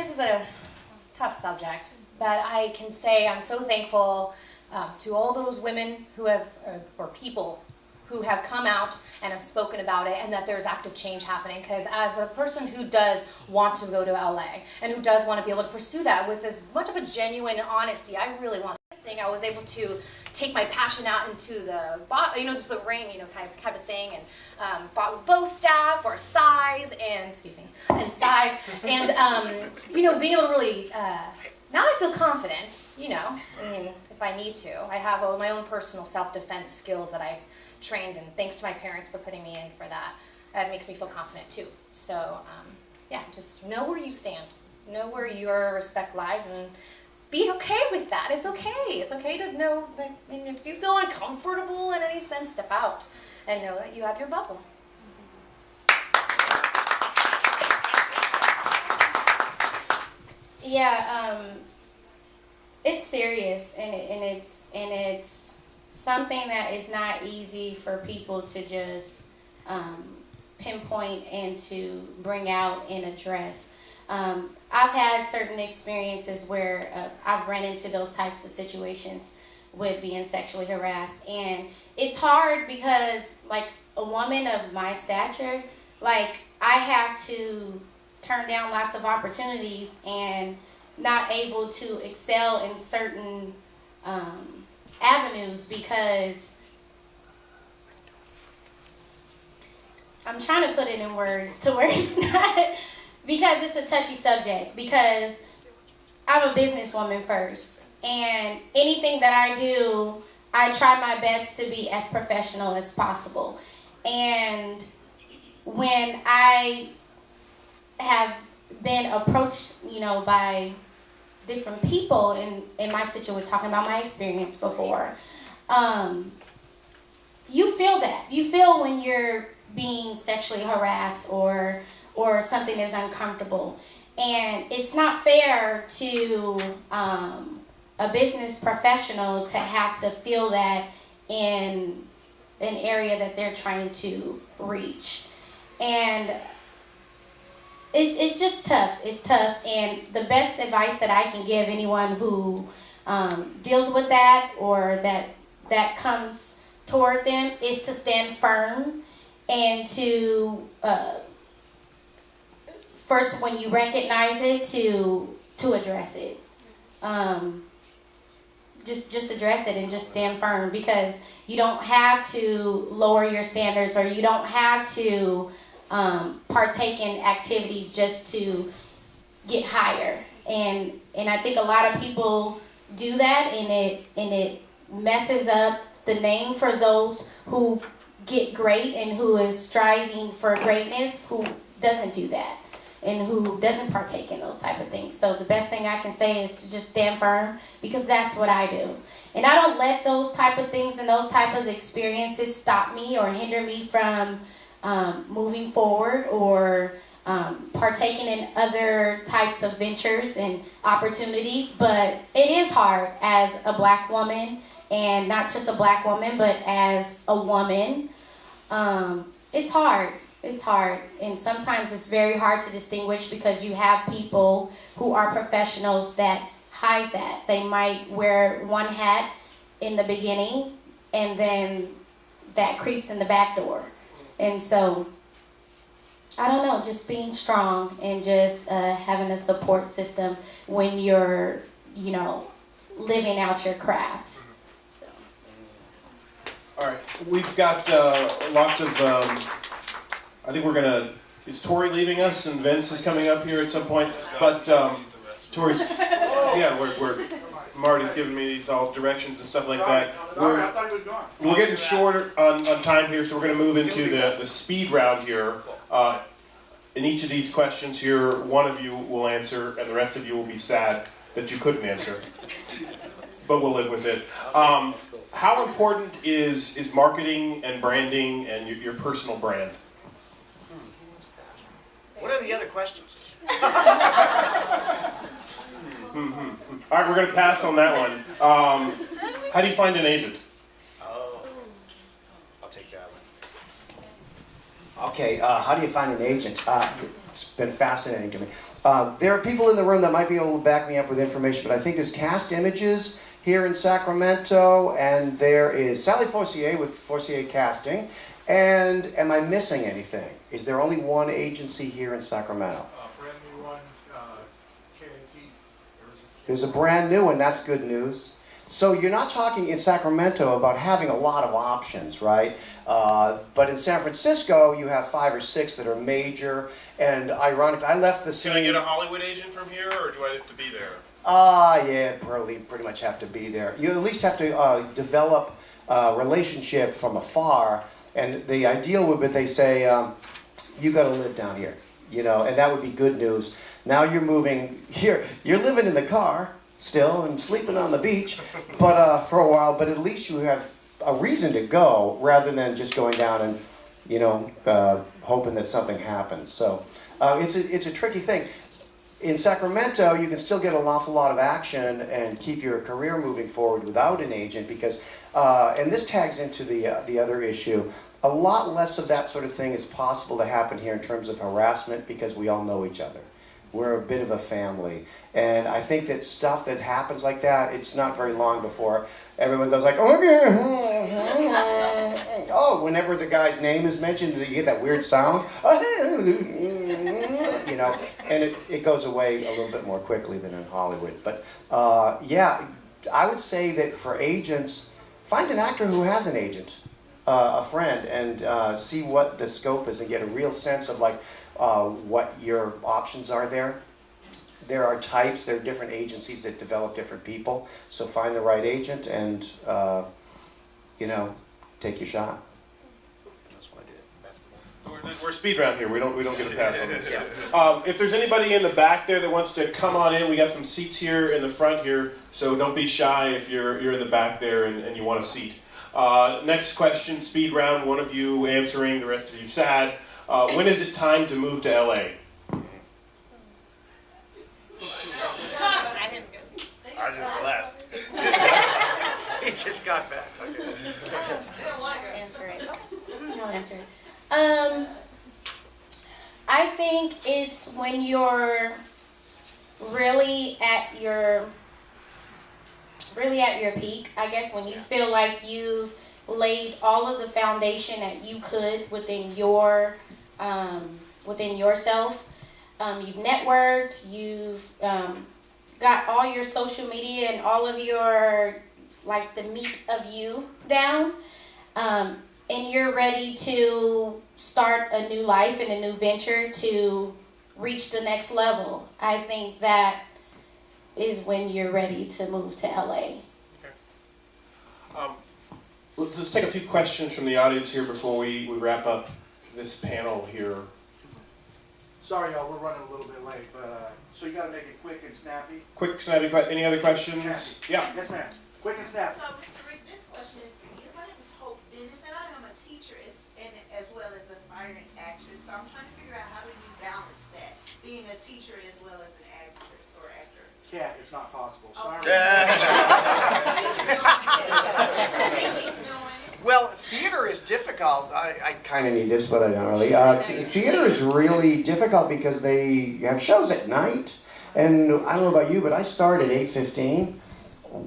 this is a tough subject, but I can say I'm so thankful to all those women who have, or people who have come out and have spoken about it, and that there's active change happening. Because as a person who does want to go to LA and who does want to be able to pursue that with as much of a genuine honesty, I really want. I was able to take my passion out into the, to the ring, type of thing, and bought with bow staff or size and being able to really. Now I feel confident, if I need to. I have my own personal self-defense skills that I've trained, and thanks to my parents for putting me in for that. That makes me feel confident too. So, just know where you stand. Know where your respect lies, and be okay with that. It's okay. It's okay to know that, and if you feel uncomfortable in any sense, step out and know that you have your bubble. Yeah, it's serious, and it's something that is not easy for people to just pinpoint and to bring out and address. I've had certain experiences where I've run into those types of situations with being sexually harassed, and it's hard because, like, a woman of my stature, like, I have to turn down lots of opportunities and not able to excel in certain avenues because I'm trying to put it in words to where it's not, because it's a touchy subject, because I'm a businesswoman first, and anything that I do, I try my best to be as professional as possible. And when I have been approached, by different people in my situation, talking about my experience before, you feel that. You feel when you're being sexually harassed or something is uncomfortable. And it's not fair to a business professional to have to feel that in an area that they're trying to reach. And it's just tough. It's tough. And the best advice that I can give anyone who deals with that or that comes toward them is to stand firm and to first, when you recognize it, to address it. Just address it and just stand firm, because you don't have to lower your standards, or you don't have to partake in activities just to get higher. And I think a lot of people do that, and it messes up the name for those who get great and who is striving for greatness, who doesn't do that and who doesn't partake in those type of things. So the best thing I can say is to just stand firm, because that's what I do. And I don't let those type of things and those type of experiences stop me or hinder me from moving forward or partaking in other types of ventures and opportunities. But it is hard as a Black woman, and not just a Black woman, but as a woman. It's hard. It's hard. And sometimes it's very hard to distinguish, because you have people who are professionals that hide that. They might wear one hat in the beginning, and then that creeps in the back door. And so, I don't know, just being strong and just having a support system when you're, living out your craft. So. All right, we've got lots of, I think we're going to, is Tori leaving us, and Vince is coming up here at some point, but Tori's, Marty's giving me these all directions and stuff like that. I thought he was gone. We're getting short on time here, so we're going to move into the speed round here. In each of these questions here, one of you will answer, and the rest of you will be sad that you couldn't answer. But we'll live with it. How important is marketing and branding and your personal brand? What are the other questions? All right, we're going to pass on that one. How do you find an agent? Oh, I'll take that one. Okay, how do you find an agent? It's been fascinating to me. There are people in the room that might be able to back me up with information, but I think there's Cast Images here in Sacramento, and there is Sally Forcier with Forcier Casting. And am I missing anything? Is there only one agency here in Sacramento? Brand new one, KAT. There's a brand new one, that's good news. So you're not talking in Sacramento about having a lot of options, right? But in San Francisco, you have 5 or 6 that are major. And ironically, I left the scene. Can I get a Hollywood agent from here, or do I have to be there? Yeah, pretty much have to be there. You at least have to develop a relationship from afar. And the ideal would be they say, you got to live down here, you know, and that would be good news. Now you're moving here. You're living in the car still and sleeping on the beach, but for a while. But at least you have a reason to go rather than just going down and, you know, hoping that something happens. So it's a tricky thing. In Sacramento, you can still get an awful lot of action and keep your career moving forward without an agent because, and this tags into the other issue, a lot less of that sort of thing is possible to happen here in terms of harassment because we all know each other. We're a bit of a family. And I think that stuff that happens like that, it's not very long before everyone goes like, oh, whenever the guy's name is mentioned, you get that weird sound. You know, and it goes away a little bit more quickly than in Hollywood. But yeah, I would say that for agents, find an actor who has an agent, a friend, and see what the scope is and get a real sense of like what your options are there. There are types, there are different agencies that develop different people. So find the right agent and, you know, take your shot. That's what I did. We're speed round here. We don't get a pass on this. If there's anybody in the back there that wants to come on in, we got some seats here in the front here. So don't be shy if you're in the back there and you want a seat. Next question, speed round. One of you answering, the rest of you sad. When is it time to move to LA? I just left. He just got back. Okay. Answer it. No answer it. I think it's when you're really at your peak. I guess when you feel like you've laid all of the foundation that you could within yourself. You've networked. You've got all your social media and all of your, like, the meat of you down, and you're ready to start a new life and a new venture to reach the next level. I think that is when you're ready to move to LA. Let's take a few questions from the audience here before we wrap up this panel here. Sorry, y'all, we're running a little bit late, but So you gotta make it quick and snappy? Quick, snappy, any other questions? Yeah. Yes, ma'am. Quick and snappy. So, Mr. Rick, this question is for you. My name is Hope Dennis, and I am a teacher as well as aspiring actress. So I'm trying to figure out how do you balance that, being a teacher as well as an actress or actor. Cat, it's not possible. Sorry. Well, theater is difficult. I Kind of need this, but I don't really. Theater is really difficult because they have shows at night, and I don't know about you, but I start at 8:15,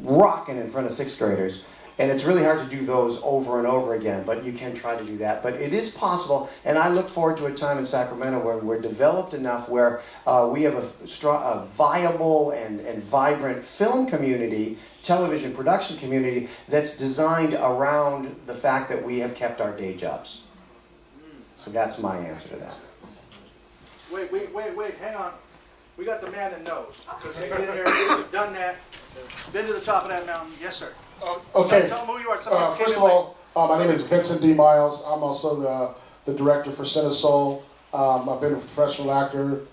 rocking in front of 6th graders, and it's really hard to do those over and over again. But you can try to do that. But it is possible, and I look forward to a time in Sacramento where we're developed enough where we have a viable and vibrant film community, television production community that's designed around the fact that we have kept our day jobs. So that's my answer to that. Wait, hang on. We got the man that knows. Because he's been there, he's done that, been to the top of that mountain. Yes, sir. Okay. Tell them who you are. First of all, my name is Vincent D. Miles. I'm also the director for Cinesol. I've been a professional actor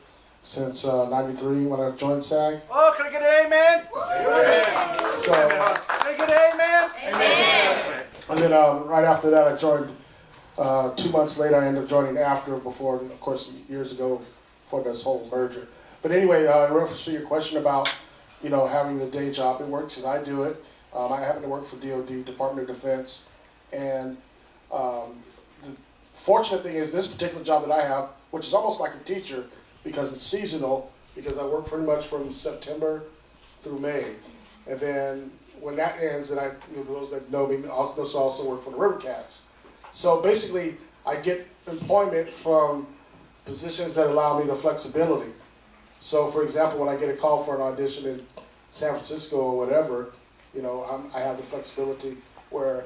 since '93 when I joined SAG. Oh, can I get an amen? So, Can I get an amen? Amen. and then right after that, I joined. 2 months later, I ended up joining after, before, of course, years ago, before this whole merger. But anyway, in reference to your question about, having the day job, it works as I do it. I happen to work for DoD, Department of Defense, and the fortunate thing is this particular job that I have, which is almost like a teacher because it's seasonal, because I work pretty much from September through May. And then when that ends, then those that know me also work for the River Cats. So basically, I get employment from positions that allow me the flexibility. So for example, when I get a call for an audition in San Francisco or whatever, I have the flexibility where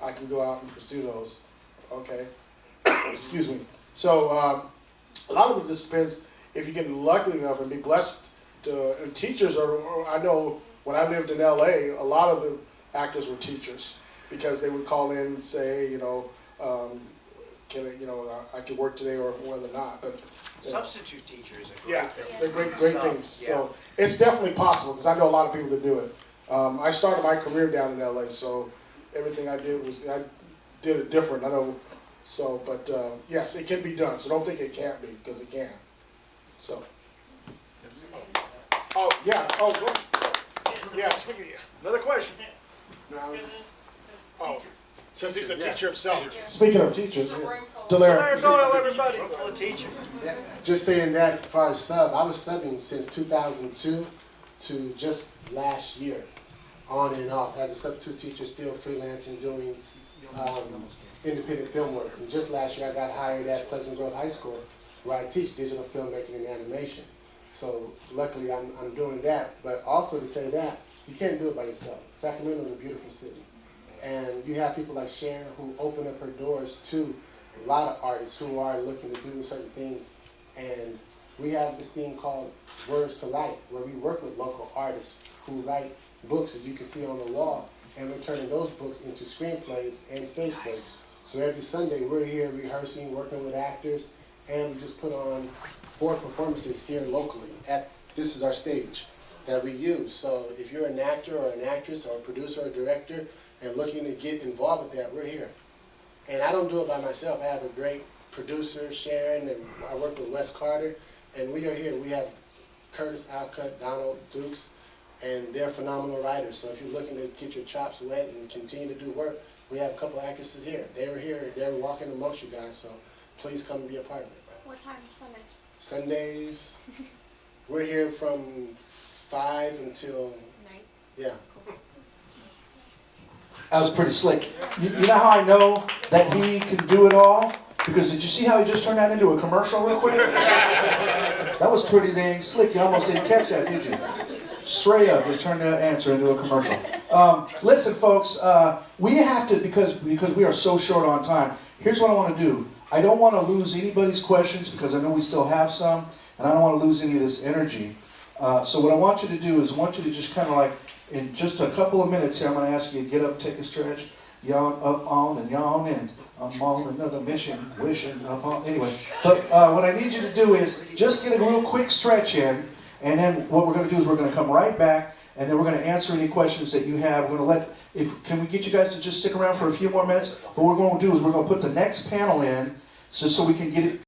I can go out and pursue those. Okay, excuse me. So a lot of it just depends if you get lucky enough and be blessed. And teachers I know when I lived in LA, a lot of the actors were teachers because they would call in and say, I could work today or whether or not. But Substitute teacher is a great yeah, thing. they're great Some, things. yeah. So it's definitely possible because I know a lot of people that do it. I started my career down in LA, so everything I did it different. I know. So, but yes, it can be done. So don't think it can't be because it can. So. Oh yeah. Oh go. Yeah. Speaking. Another question. Oh, since he's a teacher himself. Speaking of teachers, Delaire. Larry Doyle, everybody. Room full of teachers. Yeah, just saying that as far as sub, I was subbing since 2002 to just last year, on and off, as a substitute teacher, still freelancing, doing independent film work. And just last year I got hired at Pleasant Grove High School, where I teach digital filmmaking and animation. So luckily I'm doing that, but also to say that, you can't do it by yourself. Sacramento is a beautiful city. And you have people like Sharon who open up her doors to a lot of artists who are looking to do certain things. And we have this thing called Words to Light, where we work with local artists who write books, as you can see on the wall, and we're turning those books into screenplays and stage plays. So every Sunday we're here rehearsing, working with actors, and we just put on 4 performances here locally. This is our stage that we use. So if you're an actor or an actress or a producer or a director and looking to get involved with that, we're here. And I don't do it by myself. I have a great producer, Sharon, and I work with Wes Carter, and we are here. We have Curtis Alcutt, Donald Dukes, and they're phenomenal writers. So if you're looking to get your chops wet and continue to do work, we have a couple actresses here. They were here. They're walking amongst you guys, so please come and be a part of it. What time Sunday? Sundays, we're here from 5 until, Night. yeah. That was pretty slick. You know how I know that he can do it all? Because did you see how he just turned that into a commercial real quick? That was pretty dang slick. You almost didn't catch that, did you? Straight up, just turned that answer into a commercial. Listen, folks, we have to, because we are so short on time, here's what I want to do. I don't want to lose anybody's questions because I know we still have some, and I don't want to lose any of this energy. So what I want you to do is I want you to just kind of like, in just a couple of minutes here, I'm going to ask you to get up, take a stretch, yawn up on and yawn in. I'm on another mission, wishing up on. Anyway, but what I need you to do is just get a real quick stretch in, and then what we're going to do is we're going to come right back, and then we're going to answer any questions that you have. We're going to can we get you guys to just stick around for a few more minutes? What we're going to do is we're going to put the next panel in, just so we can get it